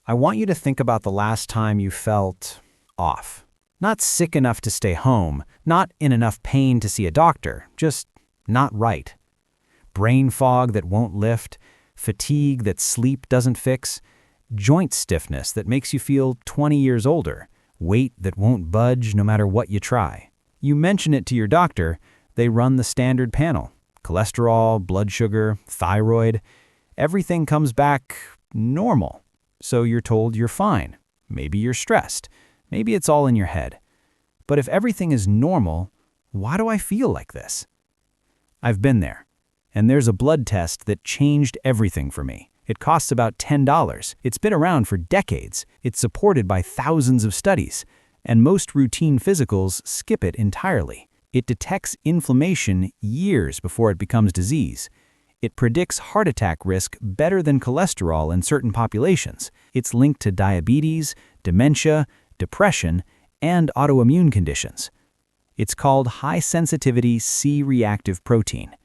I want you to think about the last time you felt off. Not sick enough to stay home, not in enough pain to see a doctor, just not right. Brain fog that won't lift, fatigue that sleep doesn't fix, joint stiffness that makes you feel 20 years older, weight that won't budge no matter what you try. You mention it to your doctor, they run the standard panel. Cholesterol, blood sugar, thyroid, everything comes back normal. So you're told you're fine. Maybe you're stressed. Maybe it's all in your head. But if everything is normal, why do I feel like this? I've been there. And there's a blood test that changed everything for me. It costs about $10. It's been around for decades. It's supported by thousands of studies. And most routine physicals skip it entirely. It detects inflammation years before it becomes disease. It predicts heart attack risk better than cholesterol in certain populations. It's linked to diabetes, dementia, depression, and autoimmune conditions. It's called high-sensitivity C-reactive protein,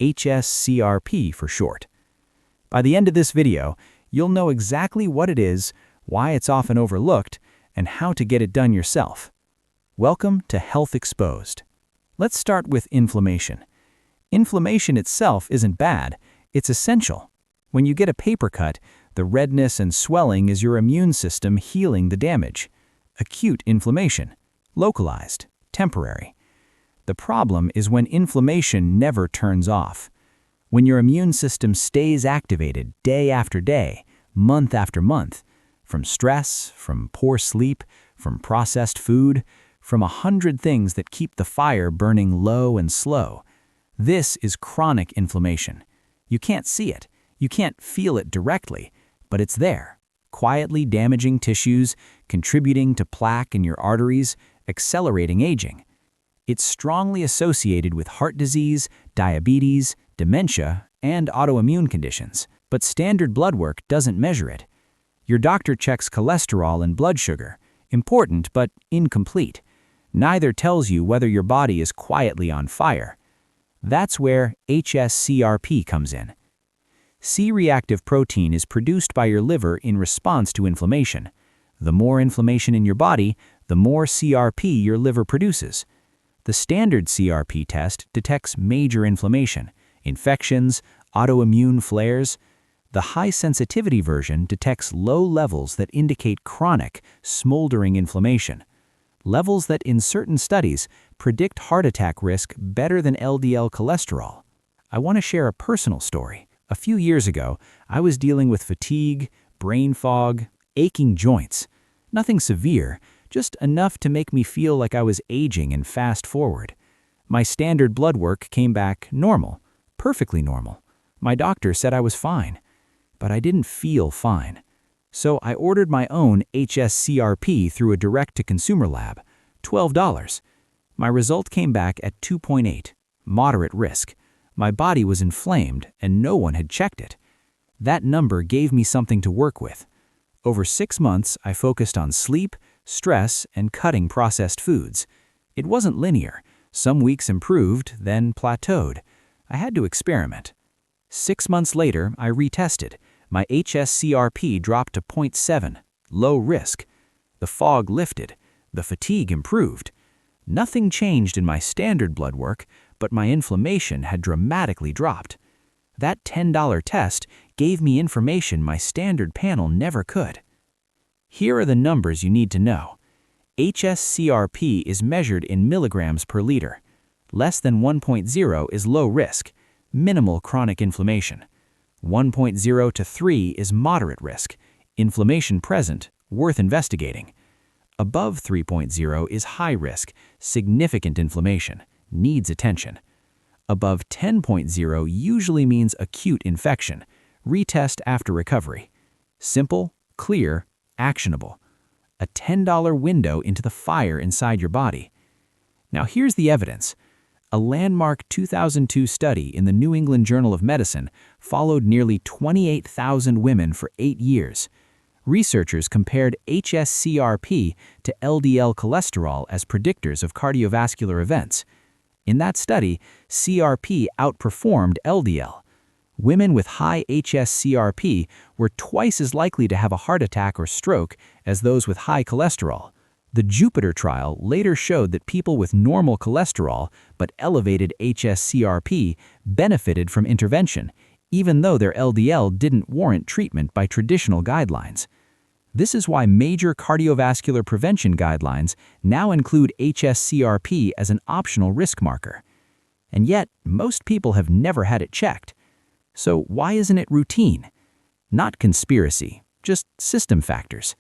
hs-CRP for short. By the end of this video, you'll know exactly what it is, why it's often overlooked, and how to get it done yourself. Welcome to Health Exposed. Let's start with inflammation. Inflammation itself isn't bad, it's essential. When you get a paper cut, the redness and swelling is your immune system healing the damage. Acute inflammation, localized, temporary. The problem is when inflammation never turns off. When your immune system stays activated day after day, month after month, from stress, from poor sleep, from processed food, from 100 things that keep the fire burning low and slow. This is chronic inflammation. You can't see it, you can't feel it directly, but it's there, quietly damaging tissues, contributing to plaque in your arteries, accelerating aging. It's strongly associated with heart disease, diabetes, dementia, and autoimmune conditions, but standard blood work doesn't measure it. Your doctor checks cholesterol and blood sugar, important but incomplete. Neither tells you whether your body is quietly on fire. That's where hs-CRP comes in. C-reactive protein is produced by your liver in response to inflammation. The more inflammation in your body, the more CRP your liver produces. The standard CRP test detects major inflammation, infections, autoimmune flares. The high-sensitivity version detects low levels that indicate chronic, smoldering inflammation. Levels that, in certain studies, predict heart attack risk better than LDL cholesterol. I want to share a personal story. A few years ago, I was dealing with fatigue, brain fog, aching joints. Nothing severe, just enough to make me feel like I was aging and fast forward. My standard blood work came back normal, perfectly normal. My doctor said I was fine, but I didn't feel fine. So I ordered my own hs-CRP through a direct-to-consumer lab, $12. My result came back at 2.8, moderate risk. My body was inflamed and no one had checked it. That number gave me something to work with. Over 6 months, I focused on sleep, stress, and cutting processed foods. It wasn't linear. Some weeks improved, then plateaued. I had to experiment. 6 months later, I retested. My hs-CRP dropped to 0.7, low risk. The fog lifted. The fatigue improved. Nothing changed in my standard blood work, but my inflammation had dramatically dropped. That $10 test gave me information my standard panel never could. Here are the numbers you need to know. hs-CRP is measured in milligrams per liter. Less than 1.0 is low risk, minimal chronic inflammation. 1.0 to 3 is moderate risk, inflammation present, worth investigating. Above 3.0 is high risk, significant inflammation, needs attention. Above 10.0 usually means acute infection, retest after recovery. Simple, clear, actionable. A $10 window into the fire inside your body. Now here's the evidence. A landmark 2002 study in the New England Journal of Medicine followed nearly 28,000 women for 8 years. Researchers compared hs-CRP to LDL cholesterol as predictors of cardiovascular events. In that study, CRP outperformed LDL. Women with high hs-CRP were twice as likely to have a heart attack or stroke as those with high cholesterol. The Jupiter trial later showed that people with normal cholesterol but elevated hs-CRP benefited from intervention, even though their LDL didn't warrant treatment by traditional guidelines. This is why major cardiovascular prevention guidelines now include hs-CRP as an optional risk marker. And yet, most people have never had it checked. So why isn't it routine? Not conspiracy, just system factors.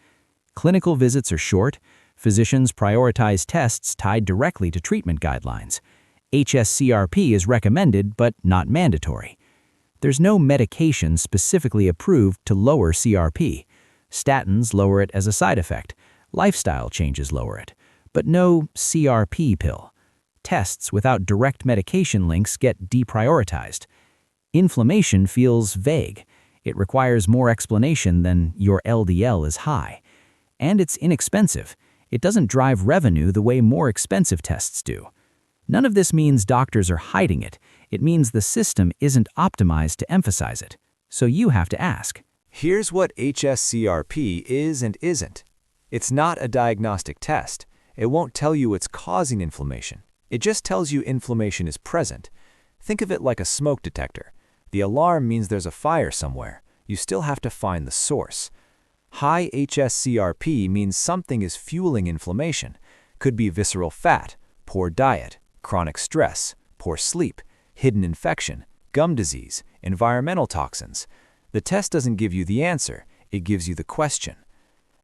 Clinical visits are short. Physicians prioritize tests tied directly to treatment guidelines. hs-CRP is recommended but not mandatory. There's no medication specifically approved to lower CRP. Statins lower it as a side effect. Lifestyle changes lower it. But no CRP pill. Tests without direct medication links get deprioritized. Inflammation feels vague. It requires more explanation than your LDL is high. And it's inexpensive. It doesn't drive revenue the way more expensive tests do. None of this means doctors are hiding it. It means the system isn't optimized to emphasize it. So you have to ask. Here's what hs-CRP is and isn't. It's not a diagnostic test. It won't tell you what's causing inflammation. It just tells you inflammation is present. Think of it like a smoke detector. The alarm means there's a fire somewhere. You still have to find the source. High hs-CRP means something is fueling inflammation. Could be visceral fat, poor diet, chronic stress, poor sleep, hidden infection, gum disease, environmental toxins. The test doesn't give you the answer, it gives you the question.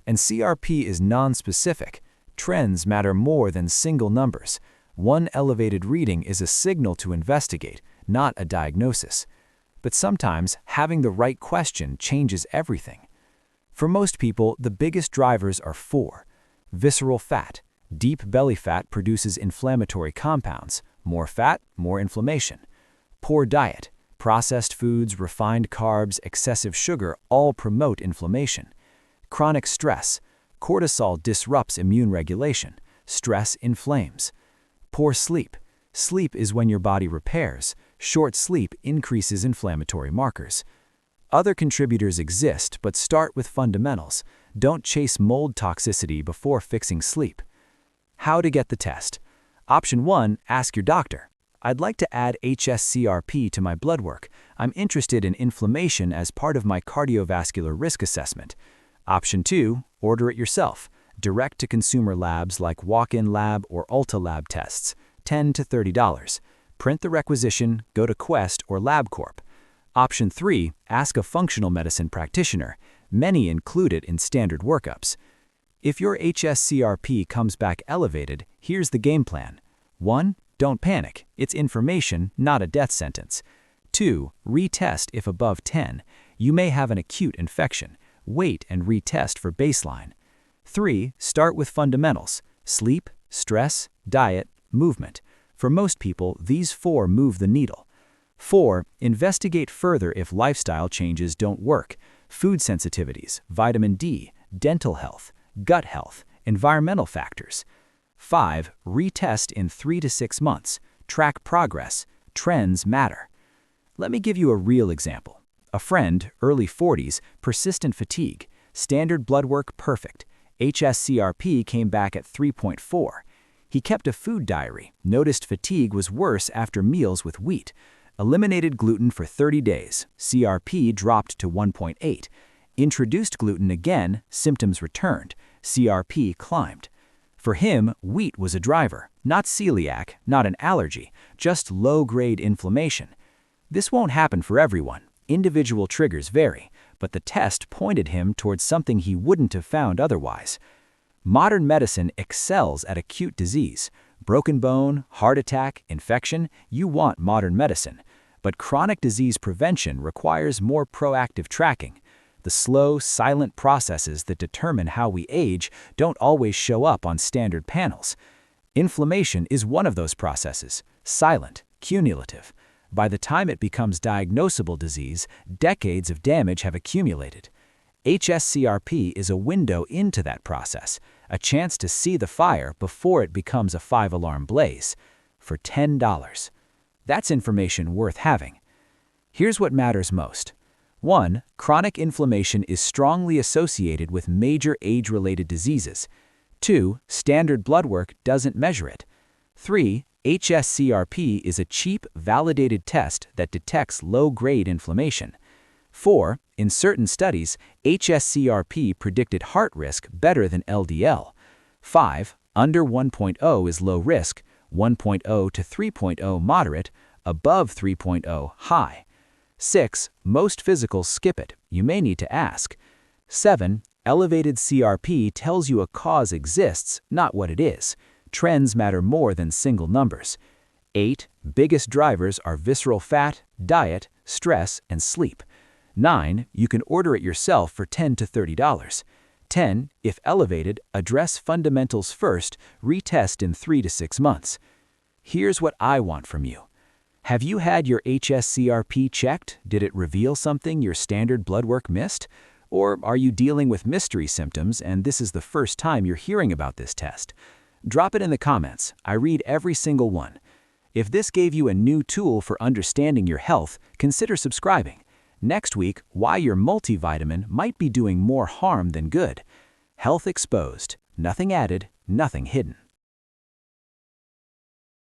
And CRP is nonspecific. Trends matter more than single numbers. One elevated reading is a signal to investigate, not a diagnosis. But sometimes having the right question changes everything. For most people, the biggest drivers are four. Visceral fat. Deep belly fat produces inflammatory compounds. More fat, more inflammation. Poor diet. Processed foods, refined carbs, excessive sugar all promote inflammation. Chronic stress. Cortisol disrupts immune regulation. Stress inflames. Poor sleep. Sleep is when your body repairs. Short sleep increases inflammatory markers. Other contributors exist, but start with fundamentals. Don't chase mold toxicity before fixing sleep. How to get the test. Option 1, ask your doctor. I'd like to add hs-CRP to my blood work. I'm interested in inflammation as part of my cardiovascular risk assessment. Option 2, order it yourself. Direct to consumer labs like walk-in lab or Ulta lab tests, $10 to $30. Print the requisition, go to Quest or LabCorp. Option 3, ask a functional medicine practitioner. Many include it in standard workups. If your hs-CRP comes back elevated, here's the game plan. 1, don't panic. It's information, not a death sentence. 2, retest if above 10. You may have an acute infection. Wait and retest for baseline. 3, start with fundamentals: sleep, stress, diet, movement. For most people, these 4 move the needle. 4, investigate further if lifestyle changes don't work: food sensitivities, vitamin D, dental health, gut health, environmental factors. 5, retest in 3 to 6 months. Track progress. Trends matter. Let me give you a real example. A friend, early 40s, persistent fatigue, standard blood work perfect. hs-CRP came back at 3.4. He kept a food diary, noticed fatigue was worse after meals with wheat, eliminated gluten for 30 days, CRP dropped to 1.8. Introduced gluten again, symptoms returned, CRP climbed. For him, wheat was a driver, not celiac, not an allergy, just low-grade inflammation. This won't happen for everyone. Individual triggers vary, but the test pointed him towards something he wouldn't have found otherwise. Modern medicine excels at acute disease. Broken bone, heart attack, infection, you want modern medicine. But chronic disease prevention requires more proactive tracking. The slow, silent processes that determine how we age don't always show up on standard panels. Inflammation is one of those processes, silent, cumulative. By the time it becomes diagnosable disease, decades of damage have accumulated. hs-CRP is a window into that process, a chance to see the fire before it becomes a 5-alarm blaze. For $10. That's information worth having. Here's what matters most. 1. Chronic inflammation is strongly associated with major age-related diseases. 2. Standard blood work doesn't measure it. 3. hs-CRP is a cheap, validated test that detects low-grade inflammation. 4. In certain studies, hs-CRP predicted heart risk better than LDL. 5. Under 1.0 is low risk, 1.0 to 3.0 moderate, above 3.0 high. 6. Most physicals skip it. You may need to ask. 7. Elevated CRP tells you a cause exists, not what it is. Trends matter more than single numbers. 8. Biggest drivers are visceral fat, diet, stress, and sleep. 9. You can order it yourself for $10 to $30. 10. If elevated, address fundamentals first, retest in 3 to 6 months. Here's what I want from you. Have you had your hs-CRP checked? Did it reveal something your standard blood work missed? Or are you dealing with mystery symptoms and this is the first time you're hearing about this test? Drop it in the comments. I read every single one. If this gave you a new tool for understanding your health, consider subscribing. Next week, why your multivitamin might be doing more harm than good. Health exposed. Nothing added, nothing hidden.